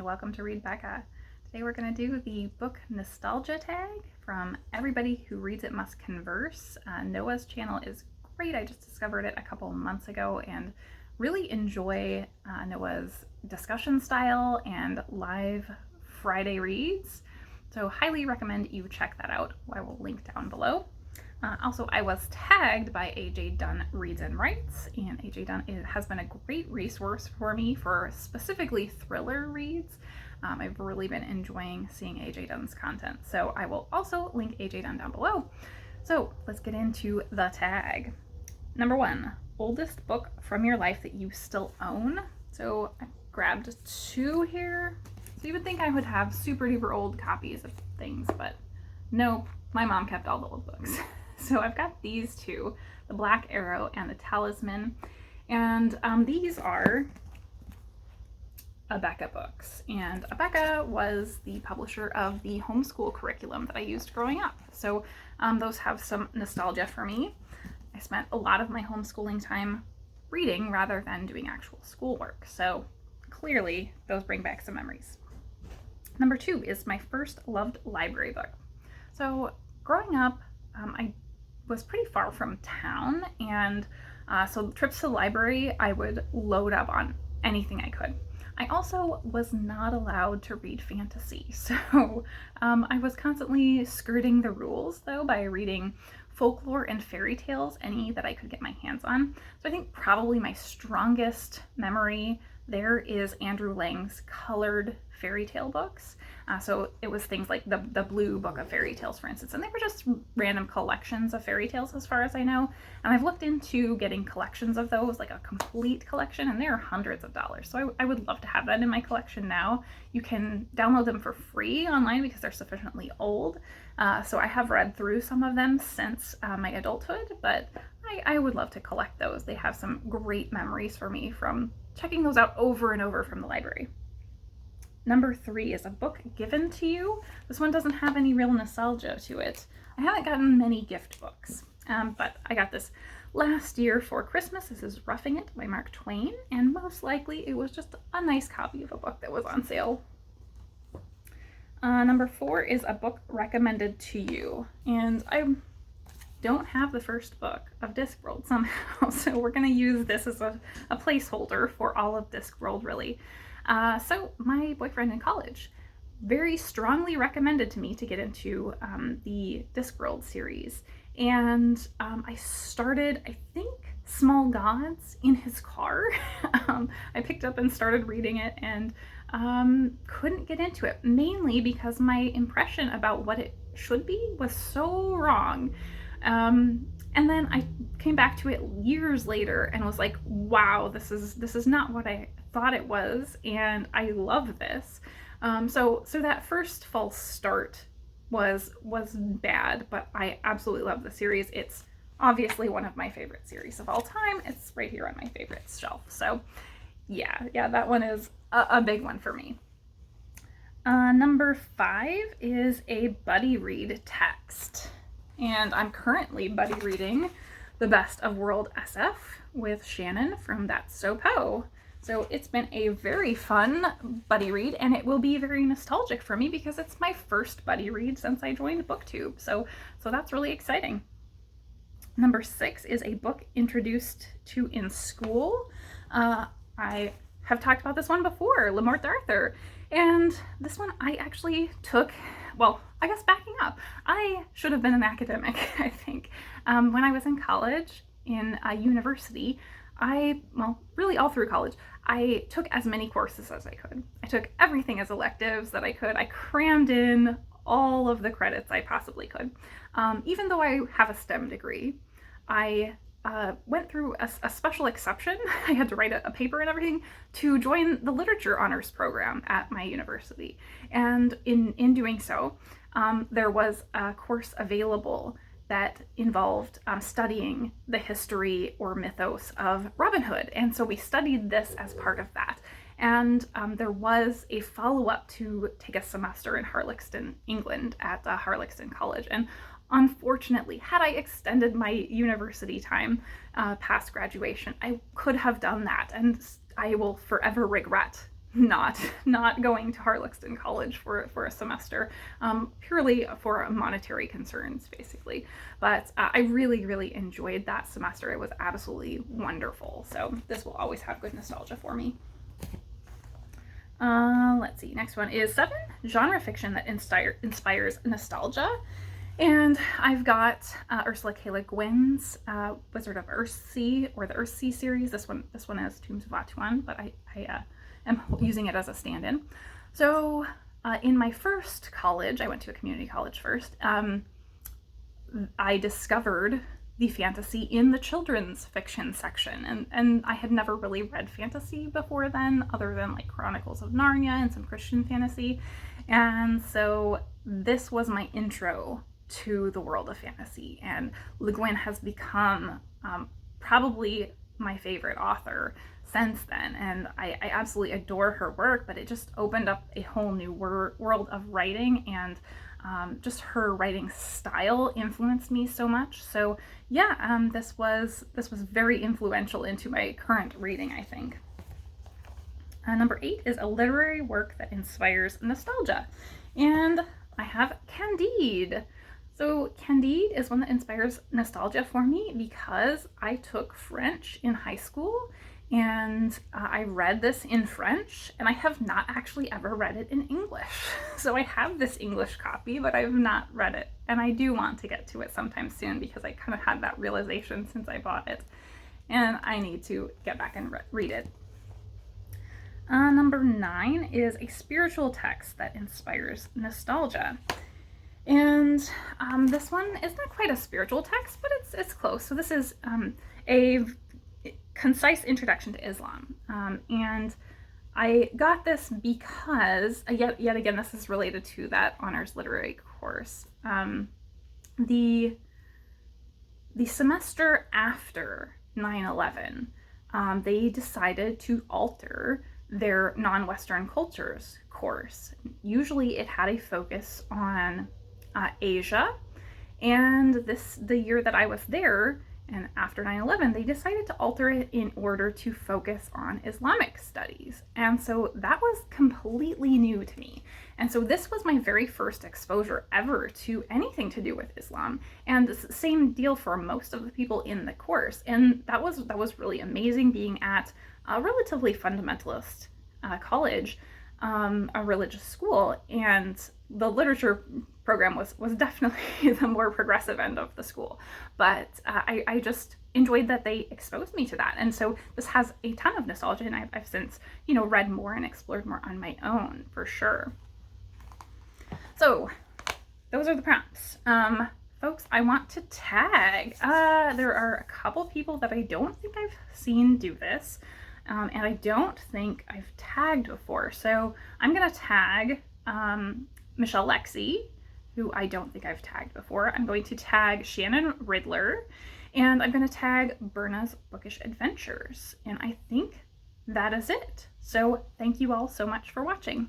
and welcome to Read Becca. Today we're going to do the book Nostalgia Tag from Everybody Who Reads It Must Converse. Noah's channel is great. I just discovered it a couple months ago and really enjoy Noah's discussion style and live Friday reads. So highly recommend you check that out. I will link down below. Also, I was tagged by AJ Dunn Reads and Writes, and AJ Dunn has been a great resource for me for specifically thriller reads. I've really been enjoying seeing AJ Dunn's content, so I will also link AJ Dunn down below. So let's get into the tag. Number 1, oldest book from your life that you still own. So I grabbed 2 here. So you would think I would have super duper old copies of things, but no, my mom kept all the old books. So I've got these 2, the Black Arrow and the Talisman, and these are Abeka books, and Abeka was the publisher of the homeschool curriculum that I used growing up. So those have some nostalgia for me. I spent a lot of my homeschooling time reading rather than doing actual schoolwork, so clearly those bring back some memories. Number 2 is my first loved library book. So growing up, I was pretty far from town, and so trips to the library, I would load up on anything I could. I also was not allowed to read fantasy, so I was constantly skirting the rules, though, by reading folklore and fairy tales, any that I could get my hands on. So I think probably my strongest memory there is Andrew Lang's colored fairy tale books. So it was things like the Blue Book of Fairy Tales, for instance, and they were just random collections of fairy tales as far as I know. And I've looked into getting collections of those, like a complete collection, and they're hundreds of dollars. So I would love to have that in my collection now. You can download them for free online because they're sufficiently old. So I have read through some of them since my adulthood, but I would love to collect those. They have some great memories for me from checking those out over and over from the library. Number 3 is a book given to you. This one doesn't have any real nostalgia to it. I haven't gotten many gift books, but I got this last year for Christmas. This is Roughing It by Mark Twain, and most likely it was just a nice copy of a book that was on sale. Number 4 is a book recommended to you, and I don't have the first book of Discworld somehow, so we're going to use this as a placeholder for all of Discworld, really. So my boyfriend in college very strongly recommended to me to get into the Discworld series, and I started, I think, Small Gods in his car. I picked up and started reading it and couldn't get into it, mainly because my impression about what it should be was so wrong. And then I came back to it years later and was like, wow, this is not what I thought it was, and I love this. So that first false start was bad, but I absolutely love the series. It's obviously one of my favorite series of all time. It's right here on my favorites shelf. So yeah, that one is a big one for me. Number 5 is a buddy read text. And I'm currently buddy reading The Best of World SF with Shannon from That's So Poe. So it's been a very fun buddy read, and it will be very nostalgic for me because it's my first buddy read since I joined BookTube. So that's really exciting. Number 6 is a book introduced to in school. I have talked about this one before, Le Morte d'Arthur. And this one I actually took, well, I guess backing up, I should have been an academic, I think. When I was in college, in university, really all through college, I took as many courses as I could. I took everything as electives that I could. I crammed in all of the credits I possibly could. Even though I have a STEM degree, I went through a special exception. I had to write a paper and everything to join the literature honors program at my university. And in doing so, there was a course available that involved studying the history or mythos of Robin Hood. And so we studied this as part of that. And there was a follow-up to take a semester in Harlexton, England at Harlexton College. And unfortunately, had I extended my university time past graduation, I could have done that. And I will forever regret not going to Harlaxton College for a semester, purely for monetary concerns, basically. But I really enjoyed that semester. It was absolutely wonderful. So this will always have good nostalgia for me. Let's see. Next one is 7 genre fiction that inspires nostalgia. And I've got Ursula K. Le Guin's Wizard of Earthsea, or the Earthsea series. This one is Tombs of Atuan, but I am using it as a stand-in. So in my first college, I went to a community college first, I discovered the fantasy in the children's fiction section, and I had never really read fantasy before then, other than like Chronicles of Narnia and some Christian fantasy. And so this was my intro to the world of fantasy, and Le Guin has become probably my favorite author since then, and I absolutely adore her work, but it just opened up a whole new world of writing, and just her writing style influenced me so much. So yeah, this was very influential into my current reading, I think. Number 8 is a literary work that inspires nostalgia, and I have Candide. So Candide is one that inspires nostalgia for me because I took French in high school, and I read this in French, and I have not actually ever read it in English. So I have this English copy, but I have not read it, and I do want to get to it sometime soon because I kind of had that realization since I bought it, and I need to get back and read it. Number 9 is a spiritual text that inspires nostalgia. And this one is not quite a spiritual text, but it's close. So this is a concise introduction to Islam. And I got this because, yet again, this is related to that honors literary course. The semester after 9/11, they decided to alter their non-Western cultures course. Usually it had a focus on Asia, and the year that I was there, and after 9/11, they decided to alter it in order to focus on Islamic studies. And so that was completely new to me. And so this was my very first exposure ever to anything to do with Islam. And the same deal for most of the people in the course. And that was really amazing, being at a relatively fundamentalist college, a religious school, and the literature program was definitely the more progressive end of the school. But I just enjoyed that they exposed me to that. And so this has a ton of nostalgia, and I've since, read more and explored more on my own, for sure. So those are the prompts. Folks, I want to tag. There are a couple people that I don't think I've seen do this, and I don't think I've tagged before. So I'm going to tag Michelle Lexi, who I don't think I've tagged before. I'm going to tag Shannon Riddler, and I'm going to tag Berna's Bookish Adventures. And I think that is it. So thank you all so much for watching.